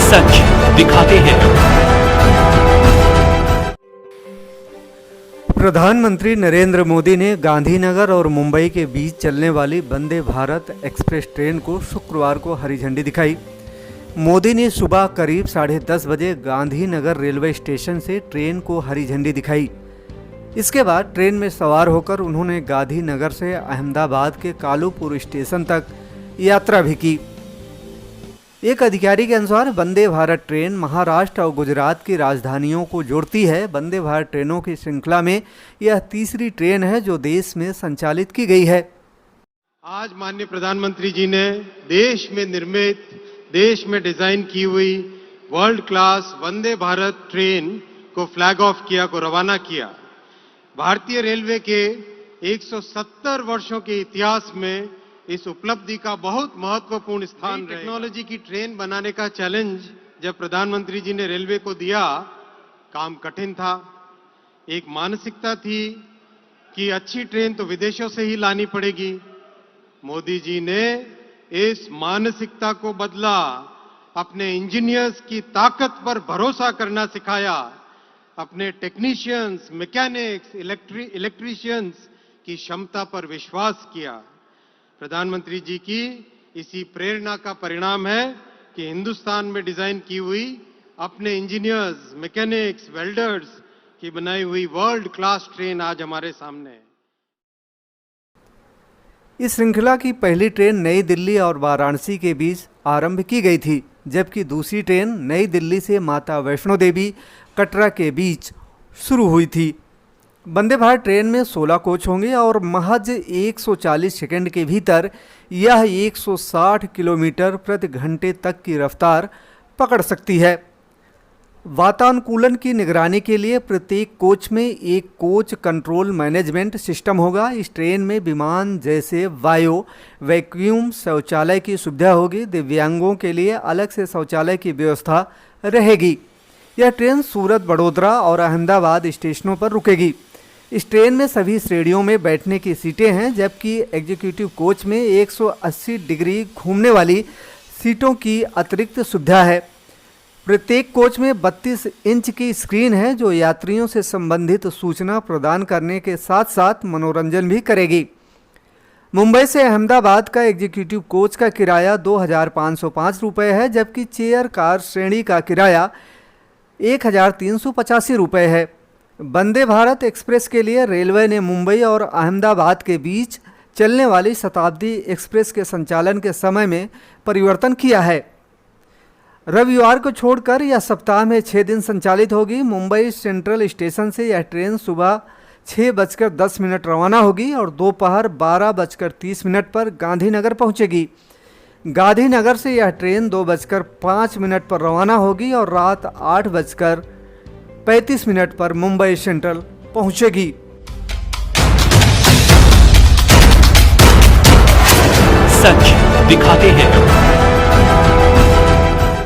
सच दिखाते हैं। प्रधानमंत्री नरेंद्र मोदी ने गांधीनगर और मुंबई के बीच चलने वाली वंदे भारत एक्सप्रेस ट्रेन को शुक्रवार को हरी झंडी दिखाई। मोदी ने सुबह करीब 10:30 बजे गांधीनगर रेलवे स्टेशन से ट्रेन को हरी झंडी दिखाई। इसके बाद ट्रेन में सवार होकर उन्होंने गांधीनगर से अहमदाबाद के कालूपुर स्टेशन तक यात्रा भी की। एक अधिकारी के अनुसार वंदे भारत ट्रेन महाराष्ट्र और गुजरात की राजधानियों को जोड़ती है। वंदे भारत ट्रेनों की श्रृंखला में यह तीसरी ट्रेन है जो देश में संचालित की गई है। आज माननीय प्रधानमंत्री जी ने देश में निर्मित, देश में डिजाइन की हुई world class Vande Bharat train को फ्लैग ऑफ किया, को रवाना किया। भारतीय रेलवे के 170 वर्षों के इतिहास में इस उपलब्धि का बहुत महत्वपूर्ण स्थान है। टेक्नोलॉजी की ट्रेन बनाने का चैलेंज जब प्रधानमंत्री जी ने रेलवे को दिया, काम कठिन था। एक मानसिकता थी कि अच्छी ट्रेन तो विदेशों से ही लानी पड़ेगी। मोदी जी ने इस मानसिकता को बदला, अपने इंजीनियर्स की ताकत पर भरोसा करना सिखाया, अपने टेक्नीशियंस, मैकेनिक्स, इलेक्ट्रीशियंस की क्षमता पर विश्वास किया। प्रधानमंत्री जी की इसी प्रेरणा का परिणाम है कि हिंदुस्तान में डिजाइन की हुई, अपने इंजीनियर्स, मैकेनिक्स, वेल्डर्स की बनाई हुई वर्ल्ड क्लास ट्रेन आज हमारे सामने है। इस श्रृंखला की पहली ट्रेन नई दिल्ली और वाराणसी के बीच आरंभ की गई थी, जबकि दूसरी ट्रेन नई दिल्ली से माता वैष्णो देवी कटरा के बीच शुरू हुई थी। वंदे भारत ट्रेन में 16 कोच होंगे और महज 140 सेकंड के भीतर यह 160 किलोमीटर प्रति घंटे तक की रफ्तार पकड़ सकती है। वातानुकूलन की निगरानी के लिए प्रत्येक कोच में एक कोच कंट्रोल मैनेजमेंट सिस्टम होगा। इस ट्रेन में विमान जैसे वैक्यूम शौचालय की सुविधा होगी। दिव्यांगों के लिए अलग से शौचालय की व्यवस्था रहेगी। यह ट्रेन सूरत, बड़ोदरा और अहमदाबाद स्टेशनों पर रुकेगी। इस ट्रेन में सभी श्रेणियों में बैठने की सीटें हैं, जबकि एग्जीक्यूटिव कोच में 180 डिग्री घूमने वाली सीटों की अतिरिक्त सुविधा है। प्रत्येक कोच में 32 इंच की स्क्रीन है जो यात्रियों से संबंधित सूचना प्रदान करने के साथ साथ मनोरंजन भी करेगी। मुंबई से अहमदाबाद का एग्जीक्यूटिव कोच का किराया 2,505 रुपये है, जबकि चेयर कार श्रेणी का किराया 1,385 रुपये है। वंदे भारत एक्सप्रेस के लिए रेलवे ने मुंबई और अहमदाबाद के बीच चलने वाली शताब्दी एक्सप्रेस के संचालन के समय में परिवर्तन किया है। रविवार को छोड़कर यह सप्ताह में 6 दिन संचालित होगी। मुंबई सेंट्रल स्टेशन से यह ट्रेन सुबह 6:10 रवाना होगी और दोपहर 12:30 पर गांधीनगर पहुंचेगी। गांधीनगर से यह ट्रेन 2:05 पर रवाना होगी और रात 8:35 पर मुंबई सेंट्रल पहुंचेगी। सच दिखाते हैं।